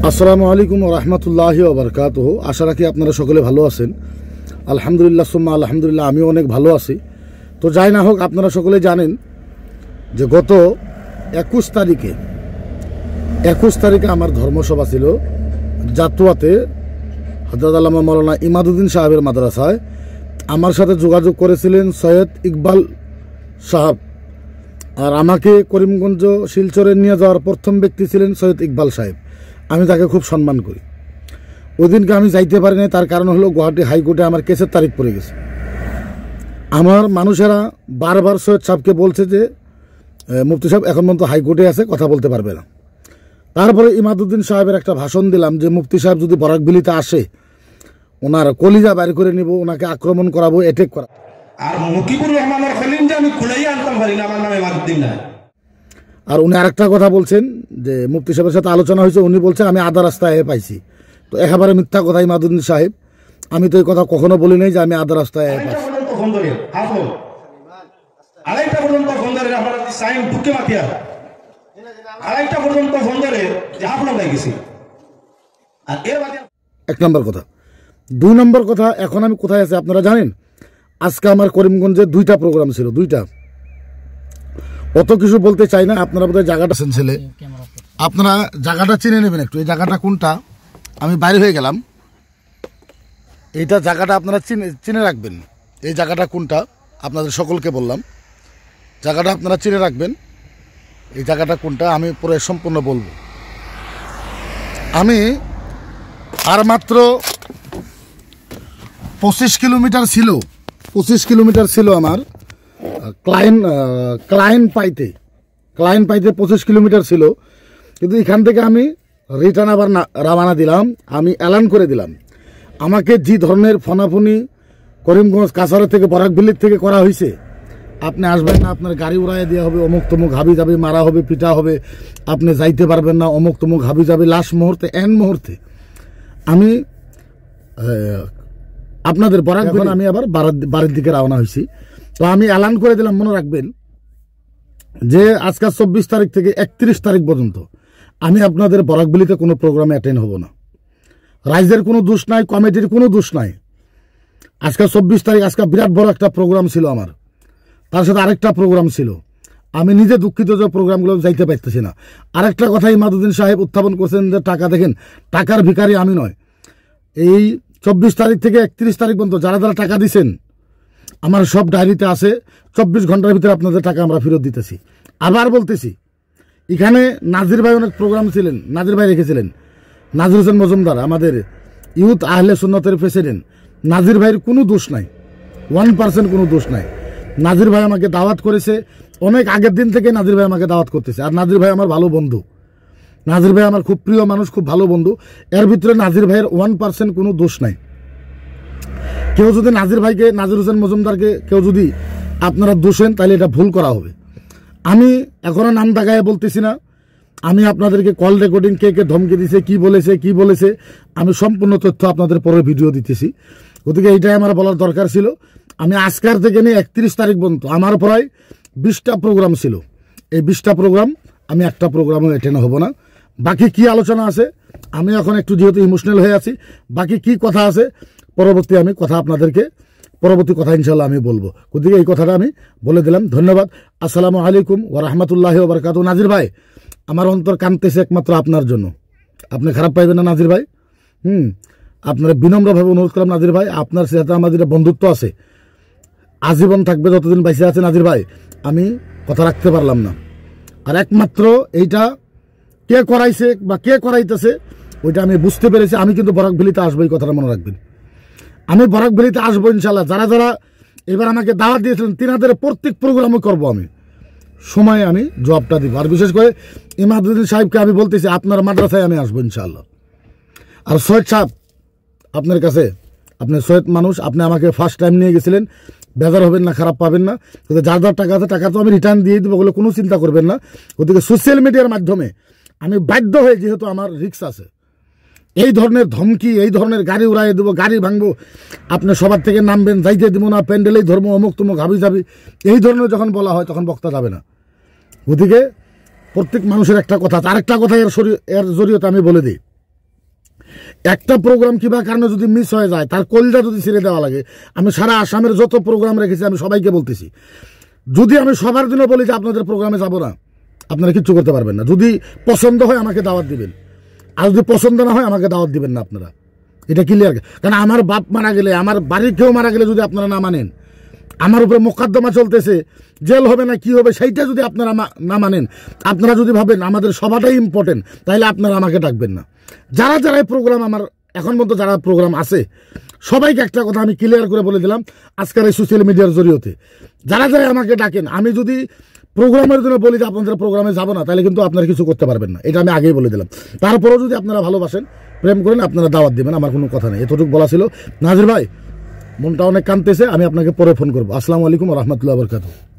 আসসালামু আলাইকুম ওয়া রাহমাতুল্লাহি ওয়া বারাকাতুহু। আশা রাখি আপনারা সকলে ভালো আছেন। আলহামদুলিল্লাহ সুম্মা আলহামদুলিল্লাহ, আমিও অনেক ভালো আছি। তো যাই না হোক, আপনারা সকলে জানেন যে গত 21 তারিখে আমার ধর্মসভা ছিল জাতুয়াতে, হযরত আল্লামা মাওলানা ইমাদউদ্দিন সাহেবের মাদ্রাসায়। আমার সাথে যোগাযোগ করেছিলেন সৈয়দ ইকবাল সাহেব, আর আমাকে করিমগঞ্জ শিলচরে নিয়ে যাওয়ার প্রথম ব্যক্তি ছিলেন সৈয়দ ইকবাল সাহেব। আমি তাকে খুব সম্মান করি। ওই দিনকে আমি যাইতে পারি নাই, তার কারণ হলো গুয়াহাটি হাইকোর্টে আমার কেসের তারিখ পড়ে গেছে। আমার মানুষেরা বারবার সৈয়দ সাহেবকে বলছে যে মুফতি সাহেব এখন পর্যন্ত হাইকোর্টে আছে, কথা বলতে পারবে না। তারপরে ইমাদউদ্দিন সাহেবের একটা ভাষণ দিলাম যে মুফতি সাহেব যদি বরাকবিলিতে আসে, ওনার কলিজা বাইর করে নিব, ওনাকে আক্রমণ করাবো, অ্যাটেক করা। আর মুকিবুর রহমানের খলিঞ্জা আমি খুলেই আনতাম পারি না, আমার নামে ইমাদউদ্দিন না। আর উনি আরেকটা কথা বলছেন যে মুফতি সাহেবের সাথে আলোচনা হয়েছে, উনি বলছেন আমি আধা রাস্তায় পাইছি। তো একেবারে মিথ্যা কথা ইমাদউদ্দিন সাহেব, আমি তো এই কথা কখনো বলি নাই যে আমি আধা রাস্তায় পাইছি। আড়াইটা পর্যন্ত ফোন ধরে আপনার সাইন ঢুকে মাতিয়া, আড়াইটা পর্যন্ত ফোন ধরে যে আপনার গেছি। আর এর বাদে এক নম্বর কথা। 2 নম্বর কথা, এখন আমি কোথায় আছি আপনারা জানেন? আজকে আমার করিমগঞ্জে 2টা প্রোগ্রাম ছিল, 2টা। অত কিছু বলতে চাই না, আপনারা বোধহয় জায়গাটা ছেলে, আপনারা জায়গাটা চিনে নেবেন একটু। এই জায়গাটা কোনটা, আমি বাইরে হয়ে গেলাম। এইটা জায়গাটা আপনারা চিনে রাখবেন। এই জায়গাটা কোনটা আপনাদের সকলকে বললাম, জায়গাটা আপনারা চিনে রাখবেন। এই জায়গাটা কোনটা আমি পরে সম্পূর্ণ বলবো। আমি আর মাত্র 25 কিলোমিটার ছিল আমার ক্লায়েন্ট পাইতে 25 কিলোমিটার ছিল। কিন্তু এখান থেকে আমি রিটার্ন আবার রওনা দিলাম। আমি এলান করে দিলাম, আমাকে যে ধরনের ফোনাফুনি করিমগঞ্জ কাছাড়া থেকে বরাকবিলির থেকে করা হয়েছে, আপনি আসবেন না, আপনার গাড়ি উড়াইয়া দেওয়া হবে, অমুক তমুক হাবি যাবে, মারা হবে, পিটা হবে, আপনি যাইতে পারবেন না, অমুক তমুক হাবি যাবে। লাস্ট মুহূর্তে মুহূর্তে আমি আপনাদের বরাকবিল আমি আবার বাড়ির দিকে রওনা হয়েছি। তো আমি এলান করে দিলাম, মনে রাখবেন যে আজকাল 24 তারিখ থেকে 31 তারিখ পর্যন্ত আমি আপনাদের বরাকবিলিতে কোনো প্রোগ্রামে অ্যাটেন্ড হব না। রাইজের কোনো দোষ নাই, কমিটির কোনো দোষ নাই। আজকাল 24 তারিখ, আজকাল বিরাট বড় একটা প্রোগ্রাম ছিল আমার, তার সাথে আরেকটা প্রোগ্রাম ছিল। আমি নিজে দুঃখিত যে প্রোগ্রামগুলো যাইতে পারতেছি না। আরেকটা কথা ইমাদউদ্দিন সাহেব উত্থাপন করছেন যে টাকা, দেখেন টাকার ভিখারি আমি নয়। এই 24 তারিখ থেকে 31 তারিখ পর্যন্ত যারা যারা টাকা দিচ্ছেন, আমার সব ডায়েরিতে আছে। 24 ঘন্টার ভিতরে আপনাদের টাকা আমরা ফেরত দিতেছি। আবার বলতেছি, এখানে নাজির ভাই অনেক প্রোগ্রাম ছিলেন, নাজির ভাই রেখেছিলেন। নাজির হোসেন মজুমদার আমাদের ইউথ আহলে সুন্নতের প্রেসিডেন্ট, নাজির ভাইয়ের কোনো দোষ নাই, 1% কোনো দোষ নাই। নাজির ভাই আমাকে দাওয়াত করেছে, অনেক আগের দিন থেকে নাজির ভাই আমাকে দাওয়াত করতেছে। আর নাজির ভাই আমার ভালো বন্ধু, নাজির ভাই আমার খুব প্রিয় মানুষ, খুব ভালো বন্ধু। এর ভিতরে নাজির ভাইয়ের 1% কোনো দোষ নাই। কেউ যদি নাজির ভাইকে, নাজির হোসেন মজুমদারকে কেউ যদি আপনারা দোষেন, তাহলে এটা ভুল করা হবে। আমি এখনো নাম দাগায় বলতেছি না। আমি আপনাদেরকে কল রেকর্ডিং কে কে ধমকি দিছে, কি বলেছে আমি সম্পূর্ণ তথ্য আপনাদের পরে ভিডিও দিতেছি। গতিকে এইটাই আমার বলার দরকার ছিল। আমি আজকের থেকে নিয়ে 31 তারিখ পর্যন্ত আমার প্রায় 20টা প্রোগ্রাম ছিল। এই 20টা প্রোগ্রাম আমি একটা প্রোগ্রামও অ্যাটেন্ড হব না। বাকি কি আলোচনা আছে, আমি এখন একটু যেহেতু ইমোশনাল হয়ে আছি, বাকি কি কথা আছে পরবর্তী আমি কথা আপনাদেরকে পরবর্তী কথা ইনশাল্লাহ আমি বলবো। গতিকে এই কথাটা আমি বলে দিলাম। ধন্যবাদ। আসসালামু আলাইকুম ওয়া রাহমাতুল্লাহি ওয়া বারাকাতুহু। নাজির ভাই, আমার অন্তর কাঁদতেছে একমাত্র আপনার জন্য। আপনি খারাপ পাইবেন না নাজির ভাই। আপনারা বিনম্রভাবে অনুরোধ করলাম নাজির ভাই, আপনার সাথে আমাদের বন্ধুত্ব আছে, আজীবন থাকবে যতদিন বাইসে আছে। নাজির ভাই, আমি কথা রাখতে পারলাম না। আর একমাত্র এইটা কে করাইছে বা কে করাইতেছে ওইটা আমি বুঝতে পেরেছি। আমি কিন্তু বরাকবিলিতে আসবো, এই কথাটা মনে রাখবেন। আমি বরাকবিলিতে আসবো ইনশাল্লাহ। যারা যারা এবার আমাকে দাওয়াত দিয়েছিলেন, তিনাদের প্রত্যেক প্রোগ্রামে করবো আমি, সময় আমি জবাবটা দিব। আর বিশেষ করে ইমাদউদ্দিন সাহেবকে আমি বলতেছি, আপনার মাদ্রাসায় আমি আসবো ইনশাল্লাহ। আর সৈয়দ সাহেব, আপনার কাছে, আপনি সৈয়দ মানুষ, আপনি আমাকে ফার্স্ট টাইম নিয়ে গেছিলেন, বেজার হবেন না, খারাপ পাবেন না। কিন্তু যার যার টাকা আছে, টাকা তো আমি রিটার্ন দিয়ে দেবো, বলে কোনো চিন্তা করবেন না। গতিকে সোশ্যাল মিডিয়ার মাধ্যমে আমি বাধ্য হয়ে, যেহেতু আমার রিস্ক আছে, এই ধরনের ধমকি, এই ধরনের গাড়ি উড়াইয়ে দেবো, গাড়ি ভাঙবো, আপনি সবার থেকে নামবেন, যাইতে দিব না, প্যান্ডেলেই ধর্ম, অমুক তমুক হাবি যাবি, এই ধরনের যখন বলা হয় তখন বক্তা যাবে না। গতিকে প্রত্যেক মানুষের একটা কথা, আরেকটা কথা এর জড়িয়তে আমি বলে দিই। একটা প্রোগ্রাম কিংবা কারণে যদি মিস হয়ে যায়, তার কলজা যদি ছেড়ে দেওয়া লাগে, আমি সারা আসামের যত প্রোগ্রাম রেখেছি আমি সবাইকে বলতেছি, যদি আমি সবার জন্য বলি যে আপনাদের প্রোগ্রামে যাব না, আপনারা কিচ্ছু করতে পারবেন না। যদি পছন্দ হয় আমাকে দাওয়াত দিবেন, আর যদি পছন্দ না হয় আমাকে দাওয়াত দিবেন না আপনারা, এটা ক্লিয়ার। কারণ আমার বাপ মারা গেলে, আমার বাড়ির কেউ মারা গেলে যদি আপনারা না মানেন, আমার উপরে মোকদ্দমা চলতেছে, জেল হবে না কি হবে সেইটা যদি আপনারা না মানেন, আপনারা যদি ভাবেন আমাদের সবাটাই ইম্পর্টেন্ট, তাহলে আপনারা আমাকে ডাকবেন না। যারা যারা এই প্রোগ্রাম আমার এখন পর্যন্ত যারা প্রোগ্রাম আছে সবাইকে একটা কথা আমি ক্লিয়ার করে বলে দিলাম আজকের এই সোশ্যাল মিডিয়ার জরিয়তে, যারা যারা আমাকে ডাকেন, আমি যদি প্রোগ্রামের জন্য বলি যে আপনাদের প্রোগ্রামে যাবো না, তাহলে কিন্তু আপনারা কিছু করতে পারবেন না, এটা আমি আগেই বলে দিলাম। তারপরেও যদি আপনারা ভালোবাসেন, প্রেম করেন, আপনারা দাওয়াত দিবেন, আমার কোনো কথা নেই। এতটুকু বলা ছিল। নাজির ভাই, মনটা অনেক কাঁদতেছে, আমি আপনাকে পরে ফোন করবো। আসসালামু আলাইকুম ওয়া রাহমাতুল্লাহি ওয়া বারাকাতুহু।